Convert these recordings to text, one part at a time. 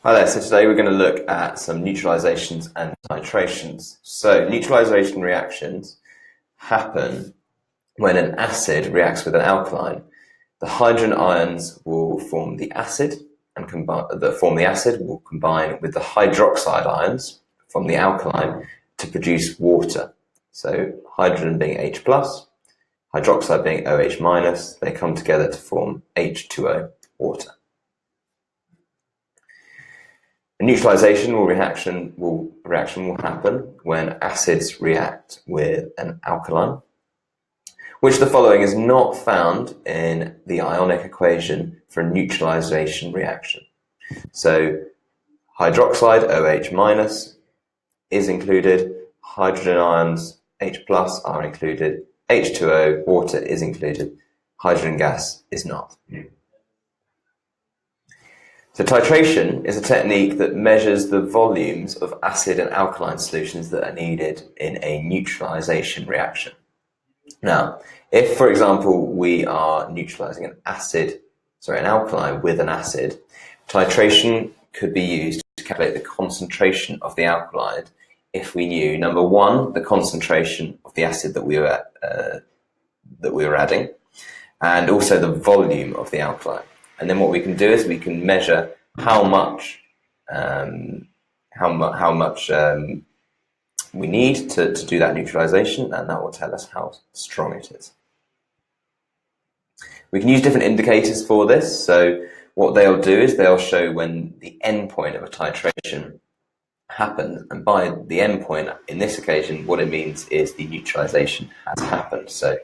Hi there, so today we're going to look at some neutralizations and titrations. So neutralization reactions happen when an acid reacts with an alkaline. The hydrogen ions will form the acid and combine with the hydroxide ions from the alkaline to produce water. So hydrogen being H+, hydroxide being OH-, they come together to form H2O, water. A neutralization reaction will happen when acids react with an alkaline. Which of the following is not found in the ionic equation for a neutralization reaction? So hydroxide OH- is included, hydrogen ions H+ are included, H2O, water, is included, hydrogen gas is not. So titration is a technique that measures the volumes of acid and alkaline solutions that are needed in a neutralization reaction. Now, if, for example, we are neutralizing an alkaline with an acid, titration could be used to calculate the concentration of the alkaline if we knew, number one, the concentration of the acid that we were adding, and also the volume of the alkaline. And then what we can do is we can measure how much we need to do that neutralization, and that will tell us how strong it is. We can use different indicators for this. So what they'll do is they'll show when the end point of a titration happens, and by the end point in this occasion, what it means is the neutralization has happened. So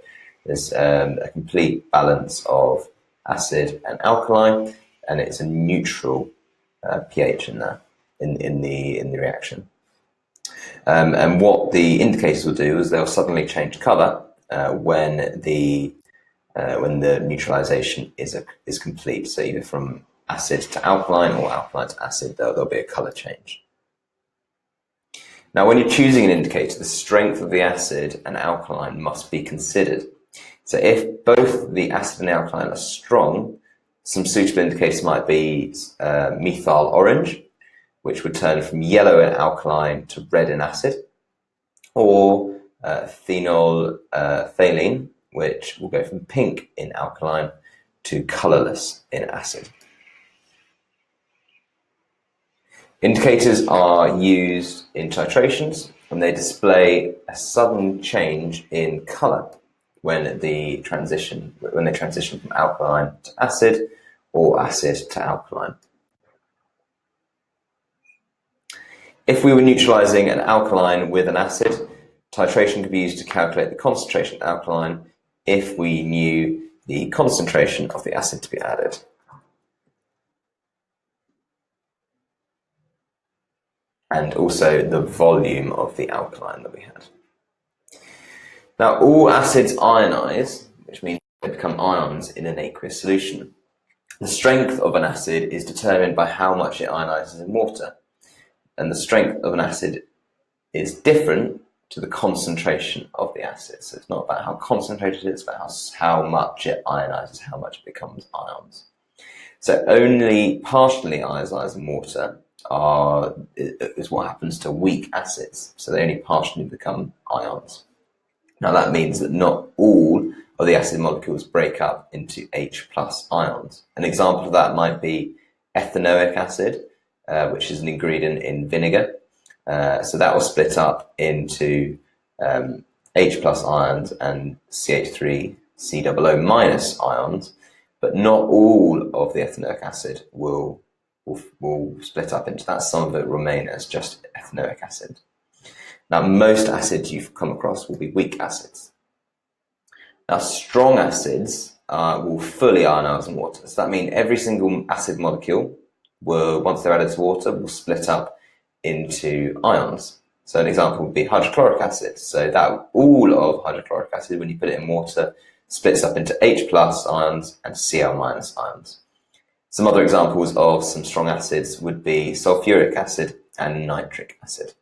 there's a complete balance of acid and alkaline, and it's a neutral pH in there in the reaction. And what the indicators will do is they'll suddenly change color when the neutralization is complete. So either from acid to alkaline or alkaline to acid, there'll be a color change. Now, when you're choosing an indicator, the strength of the acid and alkaline must be considered. So if both the acid and the alkaline are strong, some suitable indicators might be methyl orange, which would turn from yellow in alkaline to red in acid, or phenolphthalein, which will go from pink in alkaline to colorless in acid. Indicators are used in titrations when they display a sudden change in color when they transition from alkaline to acid or acid to alkaline. If we were neutralizing an alkaline with an acid, titration could be used to calculate the concentration of the alkaline if we knew the concentration of the acid to be added. And also the volume of the alkaline that we had. Now, all acids ionize, which means they become ions in an aqueous solution. The strength of an acid is determined by how much it ionizes in water. And the strength of an acid is different to the concentration of the acid. So it's not about how concentrated it is, but how much it ionizes, how much it becomes ions. So only partially ionizing water is what happens to weak acids. So they only partially become ions. Now that means that not all of the acid molecules break up into H+ ions. An example of that might be ethanoic acid, which is an ingredient in vinegar. So that will split up into H+ ions and CH3COO- ions, but not all of the ethanoic acid will split up into that. Some of it remain as just ethanoic acid. Now, most acids you've come across will be weak acids. Now, strong acids will fully ionize in water. So that means every single acid molecule will, once they're added to water, will split up into ions. So an example would be hydrochloric acid. So that all of hydrochloric acid, when you put it in water, splits up into H+ ions and Cl- ions. Some other examples of some strong acids would be sulfuric acid and nitric acid.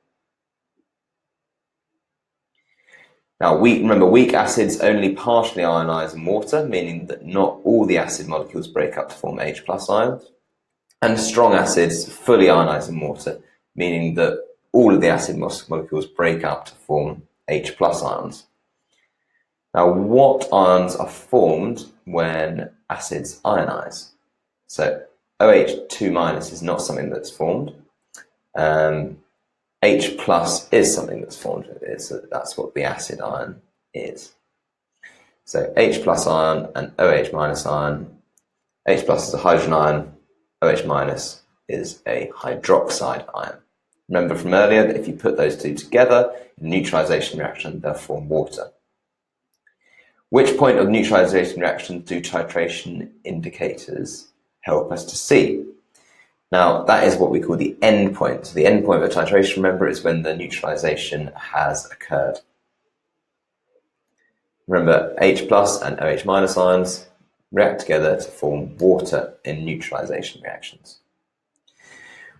Now, remember, weak acids only partially ionize in water, meaning that not all the acid molecules break up to form H+ ions. And strong acids fully ionize in water, meaning that all of the acid molecules break up to form H plus ions. Now, what ions are formed when acids ionize? So OH2 minus is not something that's formed. H plus is something that's formed. That's what the acid ion is. So H plus ion and OH minus ion. H plus is a hydrogen ion. OH minus is a hydroxide ion. Remember from earlier that if you put those two together in a neutralization reaction, they'll form water. Which point of neutralization reaction do titration indicators help us to see? Now, that is what we call the end point. So the end point of titration, remember, is when the neutralization has occurred. Remember, H plus and OH minus ions react together to form water in neutralization reactions.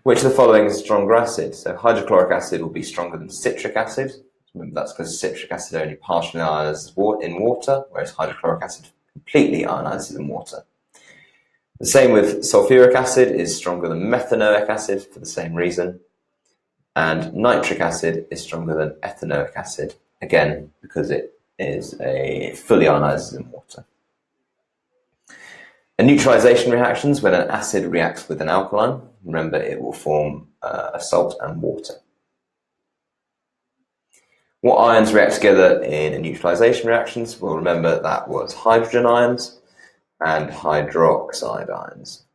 Which of the following is a stronger acid? So hydrochloric acid will be stronger than citric acid. Remember, that's because citric acid only partially ionizes in water, whereas hydrochloric acid completely ionizes in water. The same with sulfuric acid is stronger than methanoic acid for the same reason. And nitric acid is stronger than ethanoic acid, again, because it is fully ionizes in water. In neutralization reactions, when an acid reacts with an alkaline, remember it will form a salt and water. What ions react together in neutralization reactions? Well, remember that was hydrogen ions and hydroxide ions.